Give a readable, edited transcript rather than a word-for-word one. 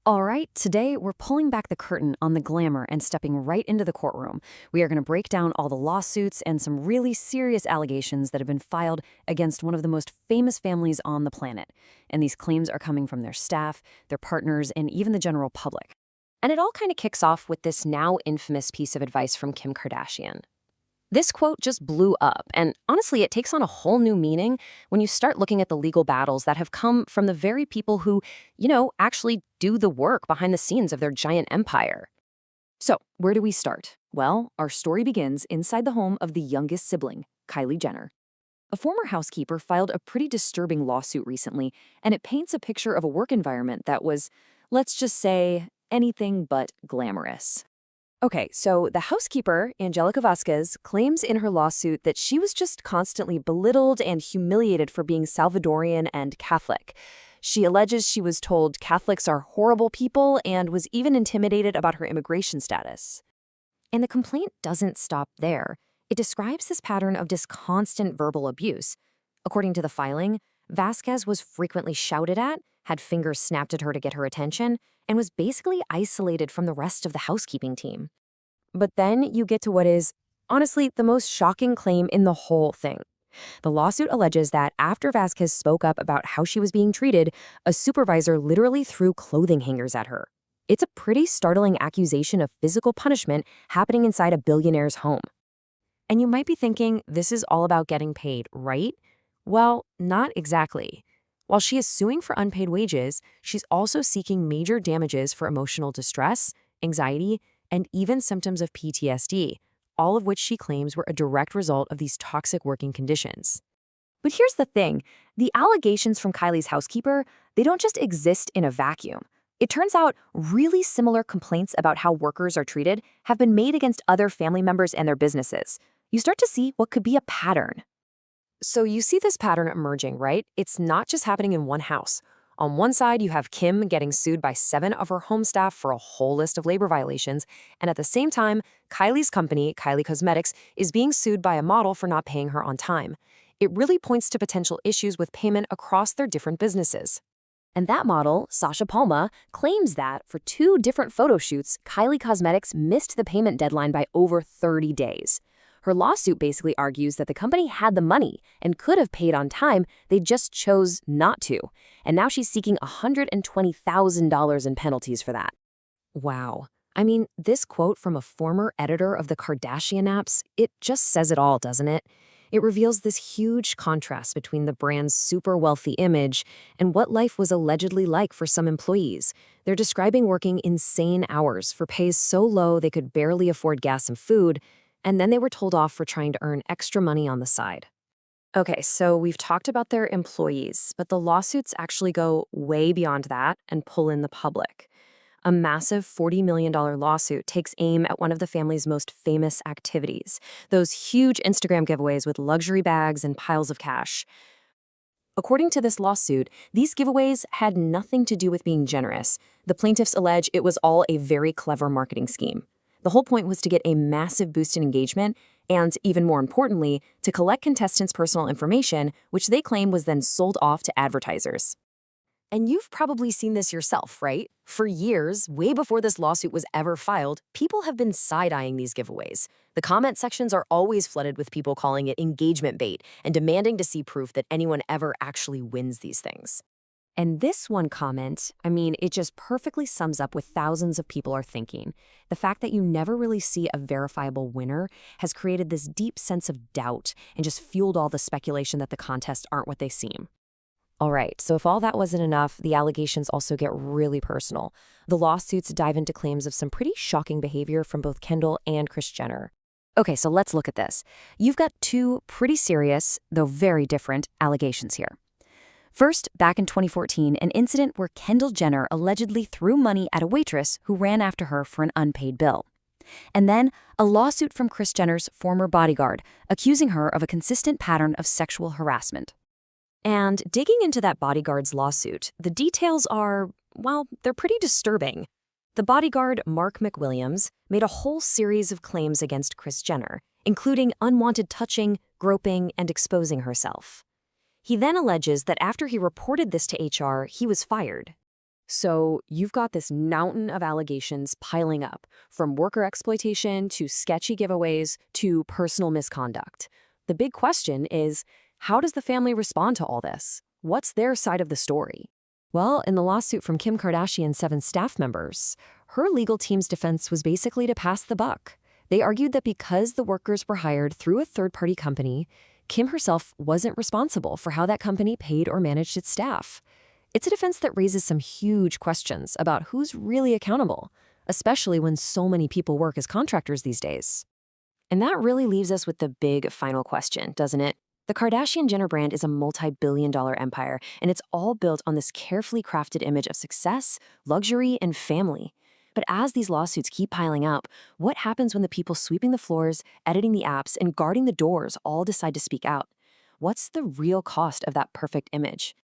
All right, today we're pulling back the curtain on the glamour and stepping right into the courtroom. We are going to break down all the lawsuits and some really serious allegations that have been filed against one of the most famous families on the planet. And these claims are coming from their staff, their partners, and even the general public. And it all kind of kicks off with this now infamous piece of advice from Kim Kardashian. This quote just blew up, and honestly, it takes on a whole new meaning when you start looking at the legal battles that have come from the very people who, actually do the work behind the scenes of their giant empire. So, where do we start? Well, our story begins inside the home of the youngest sibling, Kylie Jenner. A former housekeeper filed a pretty disturbing lawsuit recently, and it paints a picture of a work environment that was, let's just say, anything but glamorous. Okay, so the housekeeper, Angelica Vasquez, claims in her lawsuit that she was just constantly belittled and humiliated for being Salvadorian and Catholic. She alleges she was told Catholics are horrible people and was even intimidated about her immigration status. And the complaint doesn't stop there. It describes this pattern of just constant verbal abuse. According to the filing, Vasquez was frequently shouted at, had fingers snapped at her to get her attention, and was basically isolated from the rest of the housekeeping team. But then you get to what is, honestly, the most shocking claim in the whole thing. The lawsuit alleges that after Vasquez spoke up about how she was being treated, a supervisor literally threw clothing hangers at her. It's a pretty startling accusation of physical punishment happening inside a billionaire's home. And you might be thinking, this is all about getting paid, right? Well, not exactly. While she is suing for unpaid wages, she's also seeking major damages for emotional distress, anxiety, and even symptoms of PTSD, all of which she claims were a direct result of these toxic working conditions. But here's the thing, the allegations from Kylie's housekeeper, they don't just exist in a vacuum. It turns out really similar complaints about how workers are treated have been made against other family members and their businesses. You start to see what could be a pattern. So you see this pattern emerging, right? It's not just happening in one house. On one side, you have Kim getting sued by 7 of her home staff for a whole list of labor violations, and at the same time, Kylie's company, Kylie Cosmetics, is being sued by a model for not paying her on time. It really points to potential issues with payment across their different businesses. And that model, Sasha Palma, claims that for 2 different photo shoots, Kylie Cosmetics missed the payment deadline by over 30 days. Her lawsuit basically argues that the company had the money and could have paid on time, they just chose not to. And now she's seeking $120,000 in penalties for that. Wow. I mean, this quote from a former editor of the Kardashian apps, it just says it all, doesn't it? It reveals this huge contrast between the brand's super wealthy image and what life was allegedly like for some employees. They're describing working insane hours for pays so low they could barely afford gas and food, and then they were told off for trying to earn extra money on the side. Okay, so we've talked about their employees, but the lawsuits actually go way beyond that and pull in the public. A massive $40 million lawsuit takes aim at one of the family's most famous activities, those huge Instagram giveaways with luxury bags and piles of cash. According to this lawsuit, these giveaways had nothing to do with being generous. The plaintiffs allege it was all a very clever marketing scheme. The whole point was to get a massive boost in engagement and, even more importantly, to collect contestants' personal information, which they claim was then sold off to advertisers. And you've probably seen this yourself, right? For years, way before this lawsuit was ever filed, people have been side-eyeing these giveaways. The comment sections are always flooded with people calling it engagement bait and demanding to see proof that anyone ever actually wins these things. And this one comment, I mean, it just perfectly sums up what thousands of people are thinking. The fact that you never really see a verifiable winner has created this deep sense of doubt and just fueled all the speculation that the contests aren't what they seem. All right, so if all that wasn't enough, the allegations also get really personal. The lawsuits dive into claims of some pretty shocking behavior from both Kendall and Kris Jenner. Okay, so let's look at this. You've got 2 pretty serious, though very different, allegations here. First, back in 2014, an incident where Kendall Jenner allegedly threw money at a waitress who ran after her for an unpaid bill. And then, a lawsuit from Kris Jenner's former bodyguard, accusing her of a consistent pattern of sexual harassment. And digging into that bodyguard's lawsuit, the details are, well, they're pretty disturbing. The bodyguard, Mark McWilliams, made a whole series of claims against Kris Jenner, including unwanted touching, groping, and exposing herself. He then alleges that after he reported this to HR, he was fired. So you've got this mountain of allegations piling up, from worker exploitation to sketchy giveaways to personal misconduct. The big question is, how does the family respond to all this? What's their side of the story? Well, in the lawsuit from Kim Kardashian's 7 staff members, her legal team's defense was basically to pass the buck. They argued that because the workers were hired through a third-party company, Kim herself wasn't responsible for how that company paid or managed its staff. It's a defense that raises some huge questions about who's really accountable, especially when so many people work as contractors these days. And that really leaves us with the big final question, doesn't it? The Kardashian-Jenner brand is a multi-billion-dollar empire, and it's all built on this carefully crafted image of success, luxury, and family. But as these lawsuits keep piling up, what happens when the people sweeping the floors, editing the apps, and guarding the doors all decide to speak out? What's the real cost of that perfect image?